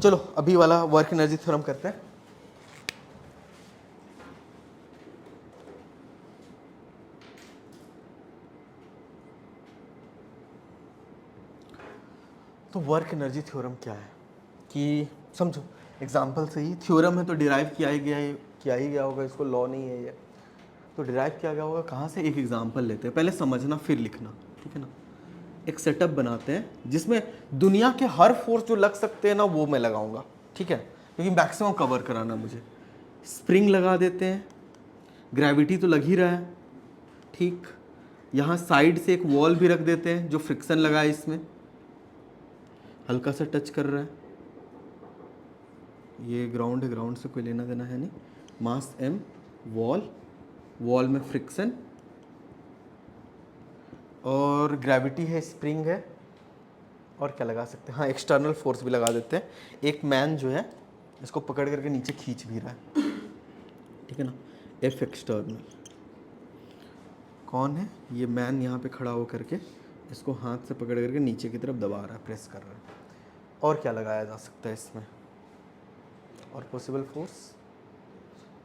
चलो अभी वाला वर्क एनर्जी थ्योरम करते हैं। तो वर्क एनर्जी थ्योरम क्या है कि समझो एग्जांपल से ही, थ्योरम है तो डिराइव किया ही गया होगा, इसको लॉ नहीं है ये, तो डिराइव किया गया होगा कहाँ से। एक एग्जांपल लेते हैं, पहले समझना फिर लिखना, ठीक है ना। एक सेटअप बनाते हैं जिसमें दुनिया के हर फोर्स जो लग सकते हैं ना वो मैं लगाऊंगा, ठीक है, क्योंकि मैक्सिमम कवर कराना मुझे। स्प्रिंग लगा देते हैं, ग्रेविटी तो लग ही रहा है, ठीक। यहाँ साइड से एक वॉल भी रख देते हैं जो फ्रिक्शन लगा है, इसमें हल्का सा टच कर रहा है। ये ग्राउंड है, ग्राउंड से कोई लेना देना है नहीं। मास m, वॉल में फ्रिक्शन और ग्रेविटी है, स्प्रिंग है, और क्या लगा सकते हैं, हाँ एक्सटर्नल फोर्स भी लगा देते हैं। एक मैन जो है इसको पकड़ करके नीचे खींच भी रहा है, ठीक है ना। एफ एक्सटर्नल कौन है, ये मैन यहाँ पे खड़ा होकर के इसको हाथ से पकड़ करके नीचे की तरफ दबा रहा है, प्रेस कर रहा है। और क्या लगाया जा सकता है इसमें, और पॉसिबल फोर्स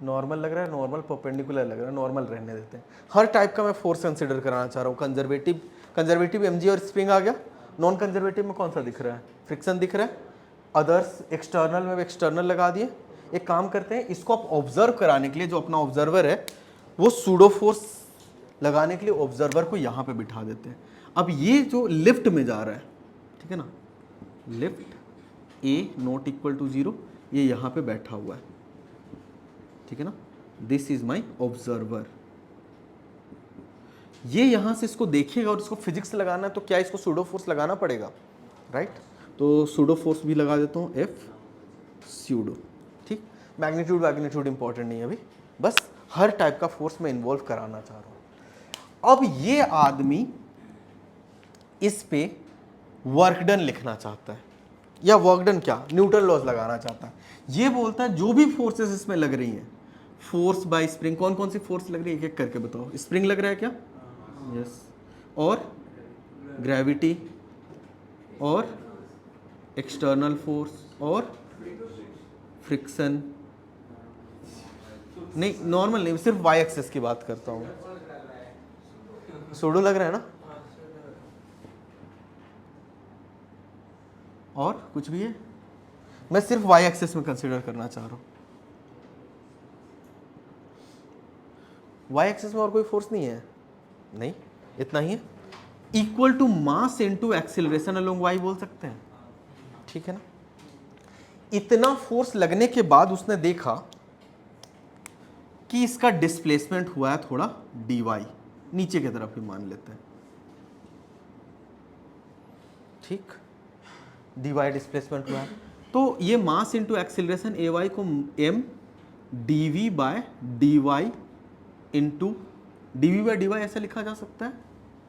नॉर्मल लग रहा है, नॉर्मल परपेंडिकुलर लग रहा है, नॉर्मल रहने देते हैं। हर टाइप का मैं फोर्स कंसिडर कराना चाह रहा हूँ। कंजर्वेटिव एमजी और स्प्रिंग आ गया। नॉन कंजर्वेटिव में कौन सा दिख रहा है, फ्रिक्शन दिख रहा है। अदर्स एक्सटर्नल में एक्सटर्नल लगा दिए। एक काम करते हैं, इसको आप ऑब्जर्व कराने के लिए जो अपना ऑब्जर्वर है वो सूडो फोर्स लगाने के लिए ऑब्जर्वर को यहाँ पे बिठा देते हैं। अब ये जो लिफ्ट में जा रहा है, ठीक है ना, lift A not equal to 0, ये यहाँ पे बैठा हुआ है, ठीक है ना। This is my observer. ये यहां से इसको देखेगा और इसको फिजिक्स लगाना है, तो क्या इसको सूडो फोर्स लगाना पड़ेगा, राइट। तो सूडो फोर्स भी लगा देता हूं, एफ सूडो, ठीक। मैग्नीट्यूड इंपॉर्टेंट नहीं है अभी, बस हर टाइप का फोर्स में इन्वॉल्व कराना चाह रहा हूं। अब ये आदमी इस पे वर्क डन लिखना चाहता है, या वर्क डन क्या, न्यूटन लॉज लगाना चाहता है। ये बोलता है जो भी फोर्सेस इसमें लग रही हैं, फोर्स बाय स्प्रिंग, कौन कौन सी फोर्स लग रही है एक एक करके बताओ। स्प्रिंग लग रहा है क्या, यस, और ग्रेविटी, और एक्सटर्नल फोर्स, और फ्रिक्शन, नहीं नॉर्मल नहीं, सिर्फ वाई एक्सेस की बात करता हूँ। सूडो लग रहा है ना, और कुछ भी है, मैं सिर्फ वाई एक्सेस में कंसीडर करना चाह रहा हूँ। वाई एक्सेस में और कोई फोर्स नहीं है, नहीं, इतना ही है। Equal to mass into acceleration along Y बोल सकते हैं, ठीक है ना। इतना फोर्स लगने के बाद उसने देखा कि इसका डिस्प्लेसमेंट हुआ है थोड़ा dy, नीचे की तरफ ही मान लेते हैं, ठीक, dy डिस्प्लेसमेंट हुआ है। तो ये मास इनटू एक्सीलरेशन ay को m dv by dy into D by D Y ऐसा लिखा जा सकता है,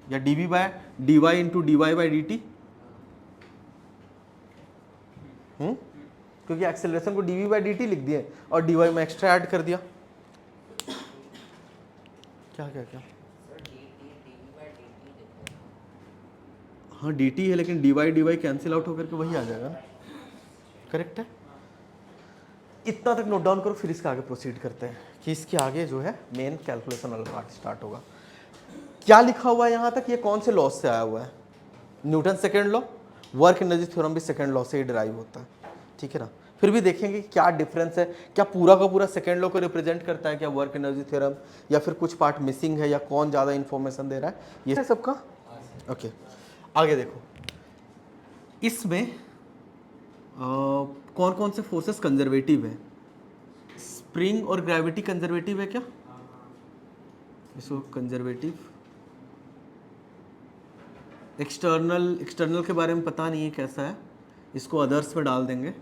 या D by D Y into D Y by D T, क्योंकि एक्सेलरेशन को डी बाई डी टी लिख दिए और डी वाई में एक्स्ट्रा ऐड कर दिया। क्या क्या क्या, हाँ डी टी है, लेकिन डी वाई कैंसिल आउट होकर के वही आ जाएगा ना, करेक्ट है। इतना तक नोट डाउन करो, फिर इसके आगे प्रोसीड करते हैं कि इसके आगे जो है मेन कैलकुलेशन वाला पार्ट स्टार्ट होगा। क्या लिखा हुआ है यहाँ तक, ये कौन से लॉ से आया हुआ है, Newton second law, work energy theorem भी सेकेंड लॉ से ही डिराइव होता है, ठीक है ना। फिर भी देखेंगे क्या डिफरेंस है, क्या पूरा का पूरा सेकेंड लॉ को रिप्रेजेंट करता है क्या वर्क एनर्जी थ्योरम, या फिर कुछ पार्ट मिसिंग है, या कौन ज़्यादा इंफॉर्मेशन दे रहा है, ये है सबका। ओके, आगे देखो, इसमें कौन कौन से फोर्सेस कंजर्वेटिव है। स्प्रिंग और ग्रेविटी कंजर्वेटिव है क्या, इसको कंजर्वेटिव। एक्सटर्नल के बारे में पता नहीं है कैसा है, इसको अदर्स में डाल देंगे।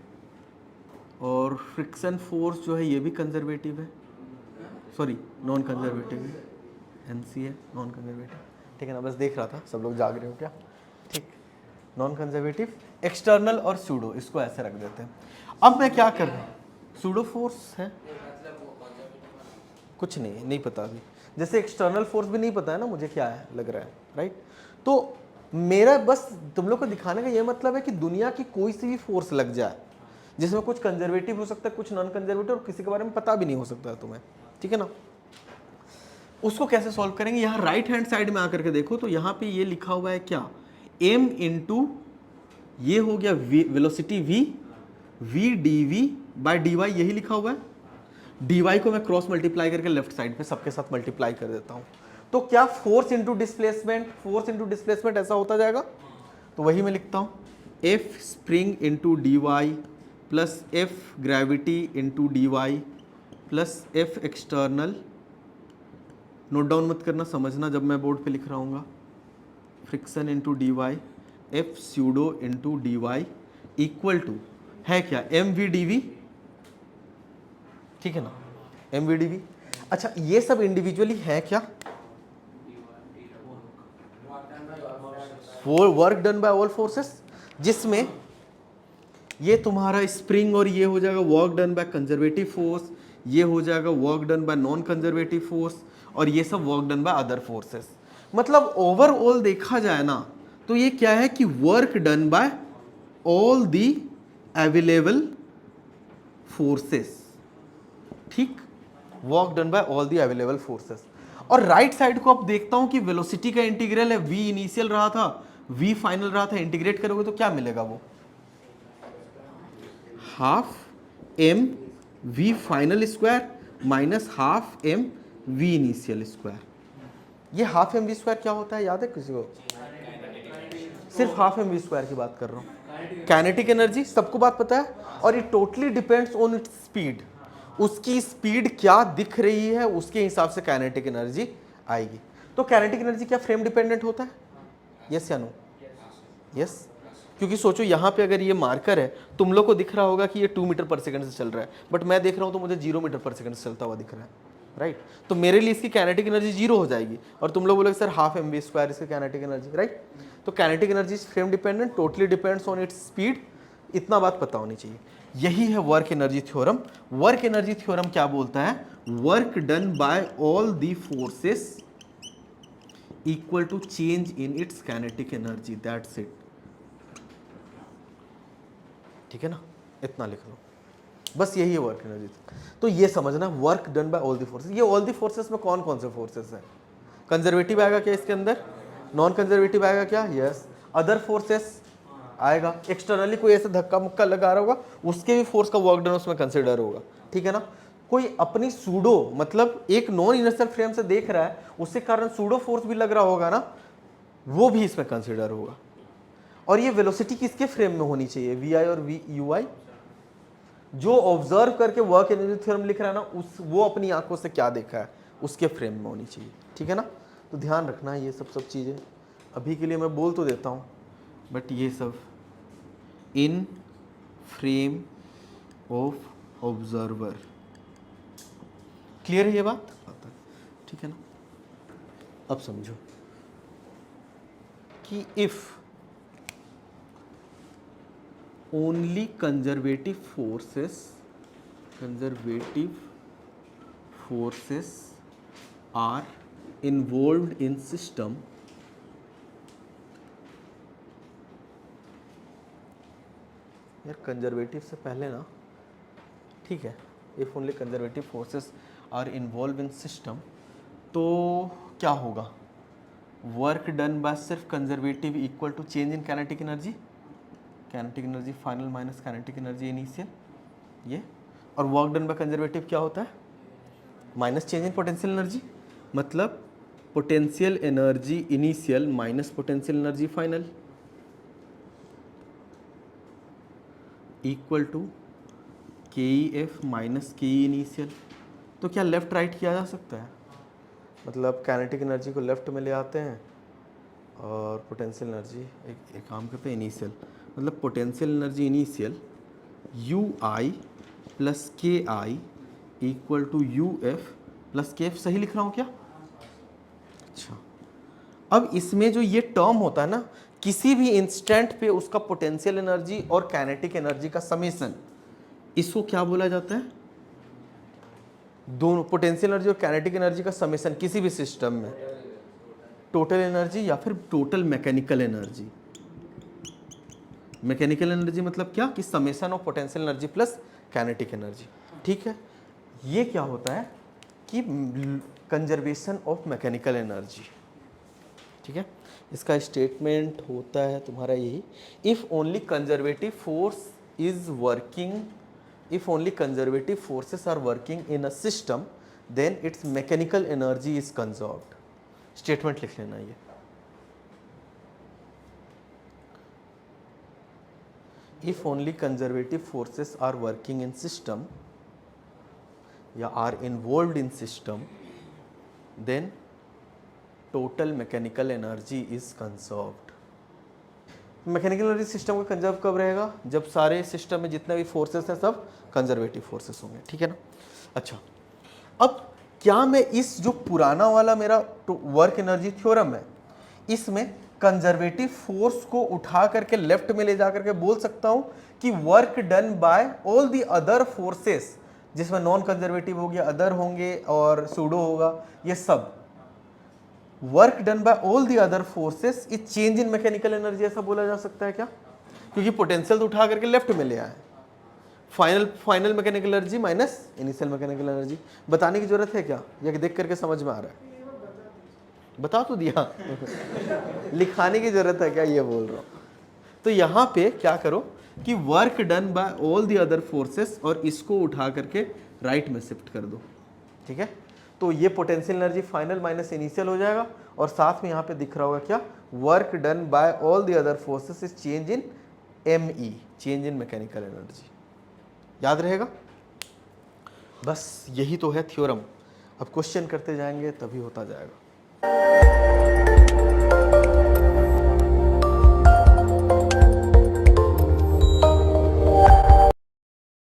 और फ्रिक्शन फोर्स जो है ये भी कंजर्वेटिव है, सॉरी नॉन कंजर्वेटिव है, एनसी है नॉन कंजर्वेटिव, ठीक है ना। बस देख रहा था सब लोग जाग रहे हो क्या, ठीक। नॉन कंजर्वेटिव, एक्सटर्नल और सूडो, इसको ऐसे रख देते हैं। अब मैं क्या कर रहा हूँ, सूडो फोर्स है, कुछ नहीं पता अभी, जैसे एक्सटर्नल फोर्स भी नहीं पता है ना मुझे क्या है लग रहा है, राइट। तो मेरा बस तुम लोग को दिखाने का ये मतलब है कि दुनिया की कोई सी भी फोर्स लग जाए, जिसमें कुछ कंजर्वेटिव हो सकता है, कुछ नॉन कंजर्वेटिव, और किसी के बारे में पता भी नहीं हो सकता है तुम्हें, ठीक है ना। उसको कैसे सॉल्व करेंगे, यहाँ राइट हैंड साइड में आकर के देखो तो यहाँ पे ये लिखा हुआ है क्या, m इंटू ये हो गया velocity v, v dv by dy, यही लिखा हुआ है। dy को मैं क्रॉस मल्टीप्लाई करके लेफ्ट साइड पे सबके साथ मल्टीप्लाई कर देता हूँ, तो क्या force into displacement, force into displacement ऐसा होता जाएगा। तो वही मैं लिखता हूँ, F spring into dy plus F gravity into dy plus F external, note down मत करना, समझना जब मैं बोर्ड पे लिख रहा हूँ, friction into D Y, F pseudo into D Y equal to है क्या, एम वी डी वी, ठीक है ना, एम वी डी वी। अच्छा ये सब इंडिविजुअली है क्या, work done by all forces, जिसमें ये तुम्हारा स्प्रिंग और ये हो जाएगा work done by conservative force, ये हो जाएगा work done by non conservative force, और ये सब work done by other forces. मतलब ओवरऑल देखा जाए ना तो ये क्या है कि work done by all the available forces, ठीक, work done by all the available forces. और राइट साइड को अब देखता हूं कि वेलोसिटी का इंटीग्रल है, v इनिशियल रहा था, v फाइनल रहा था, इंटीग्रेट करोगे तो क्या मिलेगा, वो half m v final square minus half m v initial square. ये हाफ एम वी स्क्वायर क्या होता है, याद है किसी को, सिर्फ हाफ एम वी स्क्वायर की बात कर रहा हूँ। काइनेटिक एनर्जी सबको बात पता है, और ये totally depends on its speed, उसकी स्पीड क्या दिख रही है उसके हिसाब से काइनेटिक एनर्जी आएगी। तो काइनेटिक एनर्जी क्या फ्रेम डिपेंडेंट होता है, यस या नो, यस, क्योंकि सोचो यहाँ पे अगर ये मार्कर है, तुम लोग को दिख रहा होगा कि ये 2 मीटर पर सेकंड से चल रहा है, बट मैं देख रहा हूँ तो मुझे 0 मीटर पर सेकंड से चलता हुआ दिख रहा है, राइट। तो मेरे लिए इसकी काइनेटिक एनर्जी 0 हो जाएगी, और तुम लोग बोलोगे sir half M V square इसकी काइनेटिक एनर्जी, राइट। तो kinetic energy is frame dependent, totally depends on its speed, इतना बात पता होनी चाहिए। यही है work energy theorem. Work energy theorem क्या बोलता है, work done by all the forces equal to change in its kinetic energy, that's it, ठीक है ना, इतना लिख लो, बस यही है वर्क एनर्जी। तो ये समझना, work done by all the forces. ये ऑल दी फोर्सेस में कौन कौन से फोर्सेस हैं, कंजर्वेटिव आएगा क्या इसके अंदर, नॉन कंजर्वेटिव आएगा क्या, यस, अदर फोर्सेस आएगा, एक्सटर्नली कोई ऐसे धक्का मुक्का लगा रहा होगा उसके भी फोर्स का वर्क डन उसमें कंसिडर होगा, ठीक है ना। कोई अपनी सूडो मतलब एक नॉन इनर्शियल फ्रेम से देख रहा है, उसके कारण सूडो फोर्स भी लग रहा होगा ना, वो भी इसमें कंसिडर होगा। और ये वेलोसिटी किसके फ्रेम में होनी चाहिए, वी आई और वी यू आई, जो ऑब्जर्व करके वर्क एनर्जी थ्योरम लिख रहा है ना, वो अपनी आंखों से क्या देखा है उसके फ्रेम में होनी चाहिए, ठीक है ना। तो ध्यान रखना ये सब चीज़ें, अभी के लिए मैं बोल तो देता हूँ, बट ये सब in frame of observer, clear है ये बात, ठीक है ना। अब समझो कि if only conservative forces are involved in system, यार कंजर्वेटिव से पहले ना, ठीक है, if only conservative forces are involved in system, तो क्या होगा, वर्क डन बाय सिर्फ conservative equal to change in kinetic energy, kinetic energy final minus kinetic energy initial, ये, और वर्क डन बाय कंजर्वेटिव क्या होता है, minus change in potential energy, मतलब potential energy initial minus potential energy final equal to K E F minus के ई initial. तो क्या left right किया जा सकता है, मतलब काइनेटिक एनर्जी को लेफ्ट में ले आते हैं और पोटेंशियल एनर्जी एक काम करते हैं इनिशियल, मतलब potential energy initial U I plus K I equal to U F plus K F, सही लिख रहा हूँ क्या, अच्छा। अब इसमें जो ये टर्म होता है ना, किसी भी इंस्टेंट पे उसका पोटेंशियल एनर्जी और काइनेटिक एनर्जी का समेशन, इसको क्या बोला जाता है, दोनों पोटेंशियल एनर्जी और काइनेटिक एनर्जी का समेशन किसी भी सिस्टम में, टोटल एनर्जी या फिर total mechanical energy, mechanical energy मतलब क्या कि summation of potential energy plus kinetic energy. ठीक है, ये क्या होता है कि कंजर्वेशन ऑफ मैकेनिकल एनर्जी। ठीक है, इसका स्टेटमेंट होता है तुम्हारा यही, if only conservative force is working, if only conservative forces are working in a system then its mechanical energy is conserved. Statement लिख लेना ये, if only conservative forces are working in system या are involved in system then total mechanical energy is conserved। Mechanical energy system का conserve कब रहेगा? जब सारे system में जितने भी फोर्सेस हैं सब कंजर्वेटिव फोर्सेस होंगे। ठीक है ना। अच्छा, अब क्या मैं इस जो पुराना वाला मेरा वर्क एनर्जी थ्योरम है इसमें कंजर्वेटिव फोर्स को उठा करके लेफ्ट में ले जा करके बोल सकता हूं कि work done by all the other forces, जिसमें नॉन कंजर्वेटिव हो गया, अदर होंगे और सूडो होगा, ये सब work done by all the other forces is change in mechanical energy, ऐसा बोला जा सकता है क्या? क्योंकि पोटेंशियल तो उठा करके लेफ्ट में ले आए, final mechanical energy minus initial mechanical energy. बताने की जरूरत है क्या, या देख करके समझ में आ रहा है? बता तो दिया लिखाने की जरूरत है क्या, ये बोल रहा हूं। तो यहां पे क्या करो कि work done by all the other forces और इसको उठा करके राइट में शिफ्ट कर दो। ठीक है, तो ये potential energy final minus initial हो जाएगा और साथ में यहां पे दिख रहा होगा क्या, work done by all the other forces is change in ME, change in mechanical energy. याद रहेगा? बस यही तो है थ्योरम। अब क्वेश्चन करते जाएंगे तभी होता जाएगा।